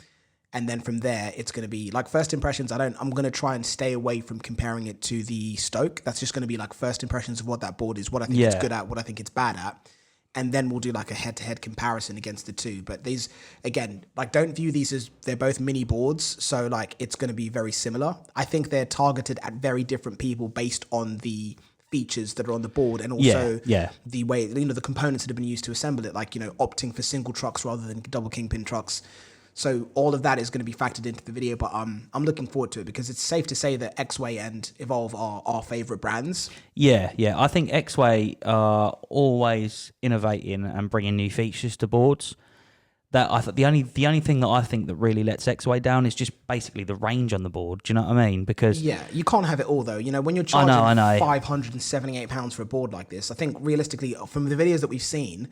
And then from there, it's going to be like first impressions. I'm going to try and stay away from comparing it to the Stoke. That's just going to be like first impressions of what that board is, what I think it's good at, what I think it's bad at. And then we'll do like a head-to-head comparison against the two. But these, again, like, don't view these as, they're both mini boards. So like, it's going to be very similar. I think they're targeted at very different people based on the features that are on the board, and also the way, the components that have been used to assemble it, like, opting for single trucks rather than double Kingpin trucks. So all of that is going to be factored into the video, but I'm looking forward to it because it's safe to say that Exway and Evolve are our favourite brands. Yeah. I think Exway are always innovating and bringing new features to boards. That the only thing that I think that really lets Exway down is just basically the range on the board. Do you know what I mean? Because you can't have it all though. When you're charging £578 for a board like this, I think realistically, from the videos that we've seen,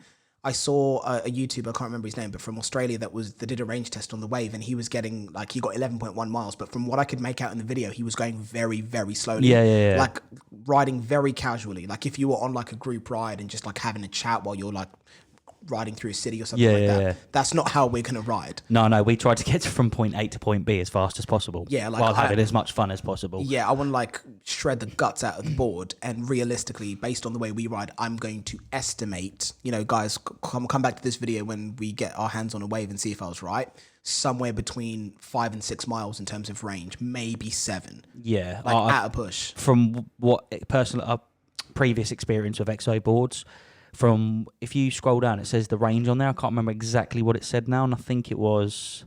I saw a YouTuber, I can't remember his name, but from Australia that did a range test on the Wave, and he was getting, like, he got 11.1 miles, but from what I could make out in the video, he was going very, very slowly. Yeah. Like, riding very casually. Like, if you were on, like, a group ride and just, like, having a chat while you're, like, riding through a city or something like that. Yeah. That's not how we're going to ride. No, we try to get from point A to point B as fast as possible. Yeah, like, while having as much fun as possible. Yeah, I want to like shred the guts out of the board, and realistically, based on the way we ride, I'm going to estimate, guys, come back to this video when we get our hands on a Wave and see if I was right, somewhere between 5 and 6 miles in terms of range, maybe 7. Yeah. Like at a push. From what personal previous experience with Exo boards, if you scroll down, it says the range on there. I can't remember exactly what it said now, and I think it was,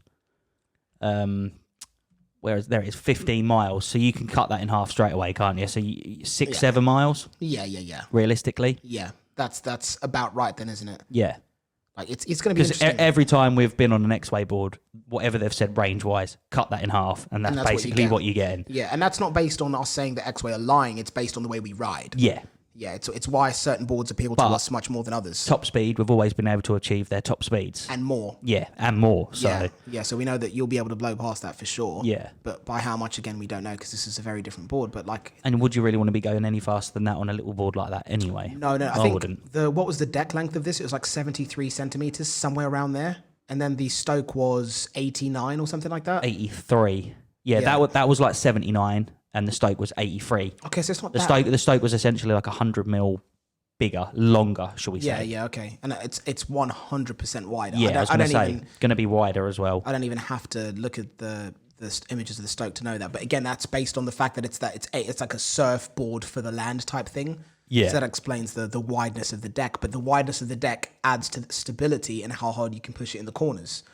whereas there it is 15 miles. So you can cut that in half straight away, can't you? So 7 miles. Yeah. Realistically. Yeah, that's about right then, isn't it? Yeah. Like it's going to be interesting. Every time we've been on an Exway board, whatever they've said range wise, cut that in half, and that's basically what you get. Yeah, and that's not based on us saying that Exway are lying. It's based on the way we ride. Yeah. Yeah, it's why certain boards appeal to us much more than others. Top speed, we've always been able to achieve their top speeds. And more. Yeah, and more. So yeah, so we know that you'll be able to blow past that for sure. Yeah. But by how much, again, we don't know because this is a very different board. But like, and would you really want to be going any faster than that on a little board like that anyway? No, I wouldn't. What was the deck length of this? It was like 73 centimeters, somewhere around there. And then the stoke was 89 or something like that. 83. Yeah, that was like 79. And the stoke was 83. Okay, so it's not the stoke was essentially like 100 mil bigger, longer, shall we say? Yeah, okay, and it's 100% wider. Yeah, I was going to say going to be wider as well. I don't even have to look at the images of the stoke to know that. But again, that's based on the fact that it's like a surfboard for the land type thing. Yeah, so that explains the wideness of the deck. But the wideness of the deck adds to the stability and how hard you can push it in the corners.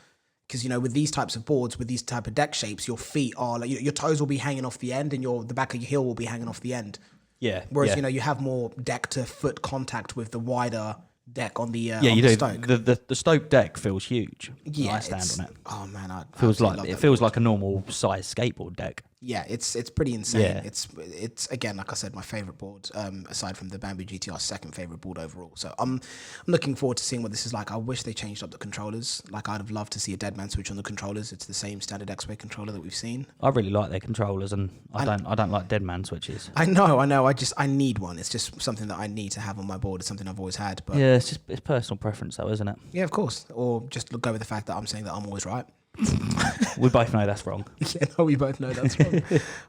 Because, with these types of boards, with these type of deck shapes, your feet are like your toes will be hanging off the end, and the back of your heel will be hanging off the end. Yeah. Whereas you have more deck to foot contact with the wider deck on the you do. stoke. The stoke deck feels huge. Yeah, I stand on it. Oh man, it feels like a normal size skateboard deck. Yeah, it's pretty insane. Yeah. It's again, like I said, my favorite board, aside from the Bamboo GTR, second favorite board overall. So I'm looking forward to seeing what this is like. I wish they changed up the controllers. Like I'd have loved to see a Deadman switch on the controllers. It's the same standard Exway controller that we've seen. I really like their controllers, and I don't like Deadman switches. I know. I need one. It's just something that I need to have on my board. It's something I've always had. But yeah, it's personal preference, though, isn't it? Yeah, of course. Or just go with the fact that I'm saying that I'm always right. We both know that's wrong. Yeah, no, we both know that's wrong.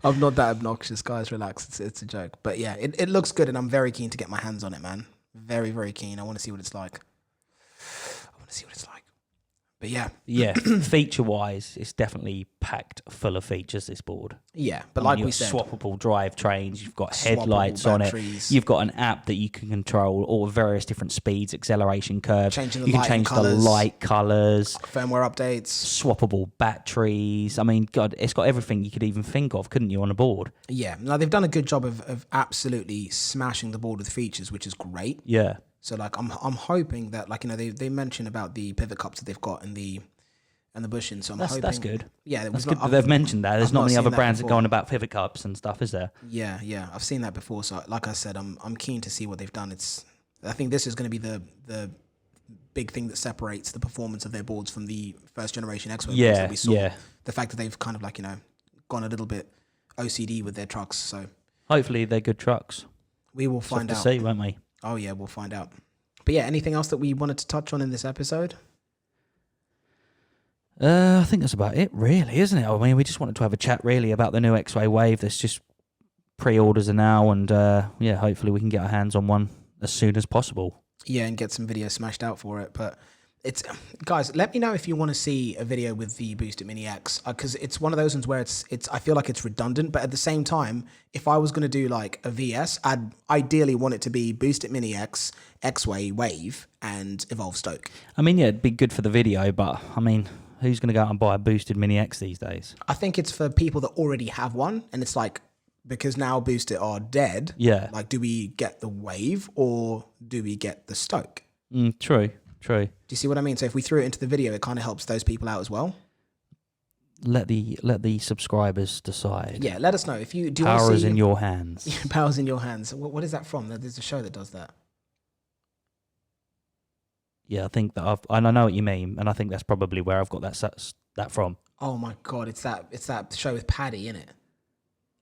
I'm not that obnoxious, guys. Relax. It's a joke. But yeah, it looks good, and I'm very keen to get my hands on it, man. Very, very keen. I want to see what it's like. But yeah, feature-wise, it's definitely packed full of features, this board. Yeah, but like we said, swappable drivetrains, you've got headlights on it, you've got an app that you can control all various different speeds, acceleration curves, you can change the light colours, firmware updates, swappable batteries. I mean, God, it's got everything you could even think of, couldn't you, on a board? Yeah, no, they've done a good job of absolutely smashing the board with features, which is great. Yeah. So like I'm hoping that they mention about the pivot cups that they've got and the bushing. So I'm hoping that's good. Yeah, that's good that they've mentioned that. There's not many other brands that go on about pivot cups and stuff, is there? Yeah, I've seen that before. So like I said, I'm keen to see what they've done. I think this is going to be the big thing that separates the performance of their boards from the first generation Exway boards that we saw. Yeah. The fact that they've kind of gone a little bit OCD with their trucks. So hopefully they're good trucks. We will find out. To see, won't we? Oh yeah, we'll find out. But yeah, anything else that we wanted to touch on in this episode? I think that's about it, really, isn't it? I mean, we just wanted to have a chat, really, about the new Exway Wave. There's just pre-orders are now, and hopefully we can get our hands on one as soon as possible. Yeah, and get some videos smashed out for it. But guys, let me know if you want to see a video with the Boosted Mini X, because it's one of those ones where I feel like it's redundant, but at the same time, if I was going to do like a VS, I'd ideally want it to be Boosted Mini X, Exway Wave, and Evolve Stoke. I mean, yeah, it'd be good for the video, but I mean, who's going to go out and buy a Boosted Mini X these days? I think it's for people that already have one, and it's like, because now Boosted are dead, yeah. Like, do we get the Wave or do we get the Stoke? True. Do you see what I mean? So if we threw it into the video, it kind of helps those people out as well. Let the subscribers decide. Yeah, let us know if you do. Power is in your hands. Power's in your hands. What is that from? There's a show that does that. Yeah, I think that I know what you mean, and I think that's probably where I've got that from. Oh my god, it's that show with Paddy, isn't it?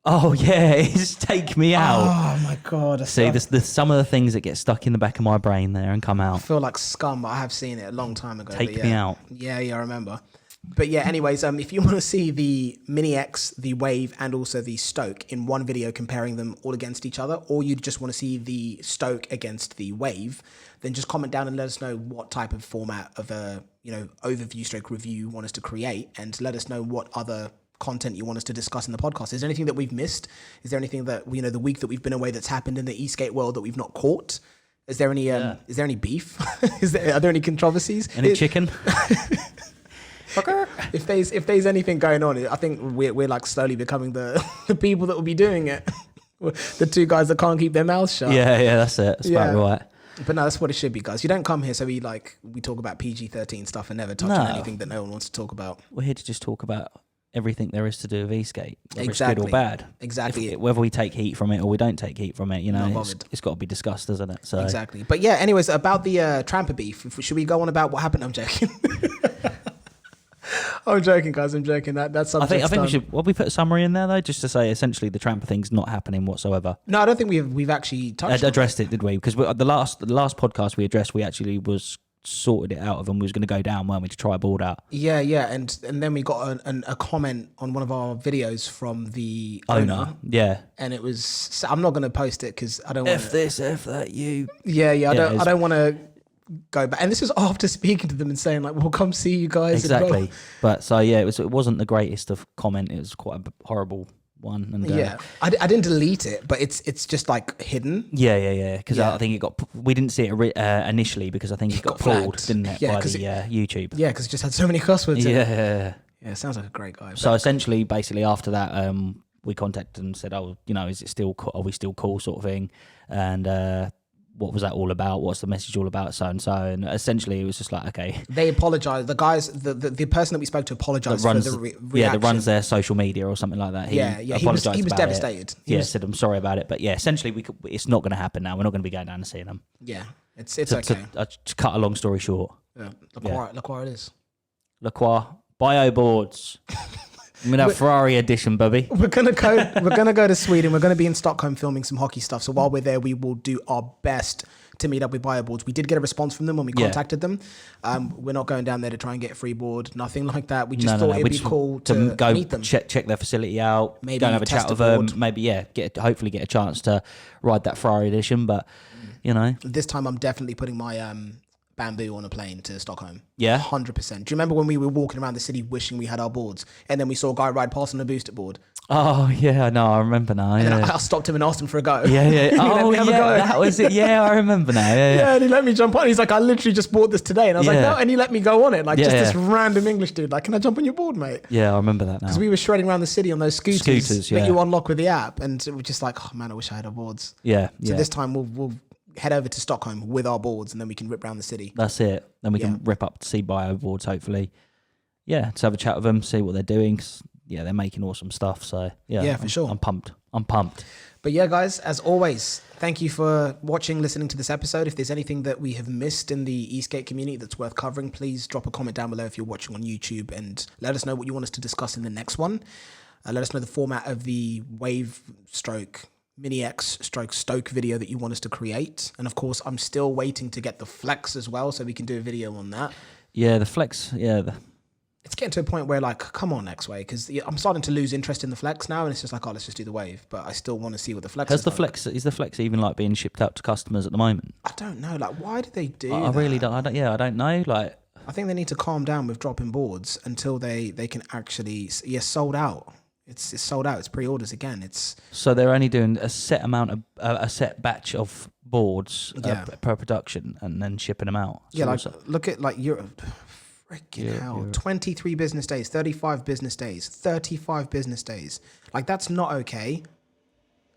Oh yeah, it's Take Me Out. Oh my god! See, there's some of the things that get stuck in the back of my brain there and come out. I feel like scum. I have seen it a long time ago. Take Me Out. Yeah, I remember. But yeah, anyways, if you want to see the Mini X, the Wave, and also the Stoke in one video comparing them all against each other, or you just want to see the Stoke against the Wave, then just comment down and let us know what type of format of a overview stroke review you want us to create, and let us know what other content you want us to discuss in the podcast. Is there anything that we've missed? Is there anything that the week that we've been away that's happened in the Eskate world that we've not caught? Is there any is there any beef? Are there any controversies? Any chicken? If there's anything going on, I think we're like slowly becoming the people that will be doing it. The two guys that can't keep their mouths shut. Yeah, that's it. That's about right. But no, that's what it should be, guys. You don't come here so we talk about PG-13 stuff and never touch on anything that no one wants to talk about. We're here to just talk about everything there is to do with Eskate, whether it's Exactly. good or bad. Exactly. Whether we take heat from it or we don't take heat from it, Not it's got to be discussed, doesn't it? So exactly. But yeah, anyways, about the Tramper beef, should we go on about what happened? I'm joking. I'm joking, guys. I'm joking. That's I think we should. Well, we put a summary in there though, just to say essentially the Tramper thing's not happening whatsoever. No, I don't think we've actually touched addressed it, did we? Because the last podcast we addressed, we actually was sorted it out of, and we was going to go down, weren't we, to try a board out? Yeah, and then we got a comment on one of our videos from the owner. Yeah, and it was. I'm not going to post it because I don't want F this, F that, you. Yeah. I don't want to go back. And this was after speaking to them and saying like, "We'll come see you guys." Exactly. But so yeah, it wasn't the greatest of comment. It was quite a horrible one. And yeah, I didn't delete it, but it's just like hidden. Yeah. Because I think we didn't see it initially because I think it got pulled, didn't it, by the YouTube? Yeah, because it just had so many cuss words. Yeah. Yeah, sounds like a great guy. So essentially, basically after that, we contacted and said, "Oh, is it still? Are we still cool?" sort of thing, and. What was that all about? What's the message all about? So and so, and essentially it was just like, okay. They apologized. The guys, the person that we spoke to apologized for the reaction. Yeah, that runs their social media or something like that. He apologized. He was devastated. Said I'm sorry about it, but yeah, essentially it's not going to happen now. We're not going to be going down and seeing them. Yeah, it's okay. To cut a long story short. Yeah, look where it is. Lacroix bio boards. I'm gonna have Ferrari edition, Bubby. We're gonna go to Sweden. We're gonna be in Stockholm filming some hockey stuff. So while we're there, we will do our best to meet up with bioboards. We did get a response from them when we contacted them. We're not going down there to try and get a free board, nothing like that. We just thought it'd be cool to go meet them, check their facility out, maybe go and have a chat with them, maybe hopefully get a chance to ride that Ferrari edition. But this time I'm definitely putting my Bamboo on a plane to Stockholm. Yeah, 100%. Do you remember when we were walking around the city wishing we had our boards, and then we saw a guy ride past on a boosted board? Oh yeah, no, I remember now. And then I stopped him and asked him for a go. Yeah. That was it. Yeah, I remember now. Yeah, and he let me jump on. He's like, I literally just bought this today, and I was like, no, and he let me go on it, like this random English dude. Like, can I jump on your board, mate? Yeah, I remember that now. Because we were shredding around the city on those scooters that you unlock with the app, and it was just like, oh man, I wish I had our boards. Yeah. So this time we'll head over to Stockholm with our boards, and then we can rip around the city. That's it. Then we can rip up to see bio boards, hopefully. Yeah, to have a chat with them, see what they're doing. Yeah, they're making awesome stuff. So yeah, for sure. I'm pumped. But yeah, guys, as always, thank you for watching, listening to this episode. If there's anything that we have missed in the Eskate community that's worth covering, please drop a comment down below if you're watching on YouTube, and let us know what you want us to discuss in the next one. Let us know the format of the wave stroke Mini X stroke Stoke video that you want us to create. And of course, I'm still waiting to get the flex as well, so we can do a video on that. Yeah, the flex. Yeah. It's getting to a point where, like, come on, Exway, because I'm starting to lose interest in the flex now, and it's just like, let's just do the wave. But I still want to see what the flex is. Is the flex even like being shipped out to customers at the moment? I don't know. Like, why do they do that? I really don't. I don't know. Like, I think they need to calm down with dropping boards until they can actually. Yeah, sold out. It's sold out. It's pre-orders again. So they're only doing a set amount of a set batch of boards per production, and then shipping them out. Yeah, look at like Europe. Freaking hell. 23 business days, 35 business days, 35 business days. Like, that's not okay.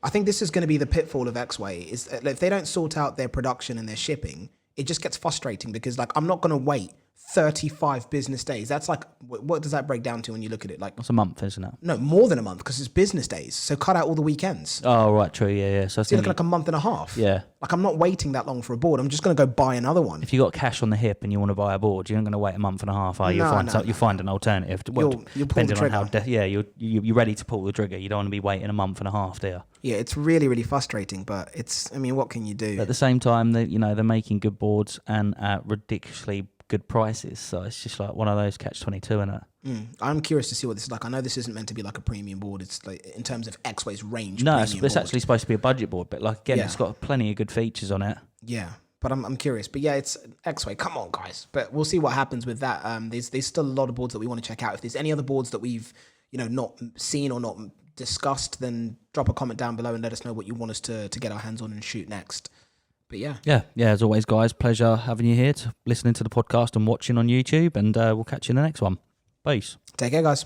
I think this is going to be the pitfall of Exway, is if they don't sort out their production and their shipping, it just gets frustrating, because like, I'm not going to wait 35 business days. That's like, what does that break down to when you look at it? Like, it's a month, isn't it? No, more than a month, because it's business days. So cut out all the weekends. Oh, right, true, yeah. So you're looking like a month and a half. Yeah. Like, I'm not waiting that long for a board. I'm just going to go buy another one. If you got cash on the hip and you want to buy a board, you're not going to wait a month and a half, are you? You'll find an alternative. You'll pull the trigger. You're ready to pull the trigger. You don't want to be waiting a month and a half, do you? Yeah, it's really, really frustrating, but what can you do? At the same time, they're making good boards and at ridiculously good prices, so it's just like one of those catch-22, isn't it? I'm curious to see what this is like. I know this isn't meant to be like a premium board. It's like, in terms of Exway's range. No, it's actually supposed to be a budget board, but like, again, it's got plenty of good features on it. Yeah, but I'm curious. But yeah, it's Exway. Come on, guys. But we'll see what happens with that. There's still a lot of boards that we want to check out. If there's any other boards that we've not seen or not discussed, then drop a comment down below and let us know what you want us to get our hands on and shoot next. But yeah. As always, guys, pleasure having you here, listening to the podcast and watching on YouTube, and we'll catch you in the next one. Peace. Take care, guys.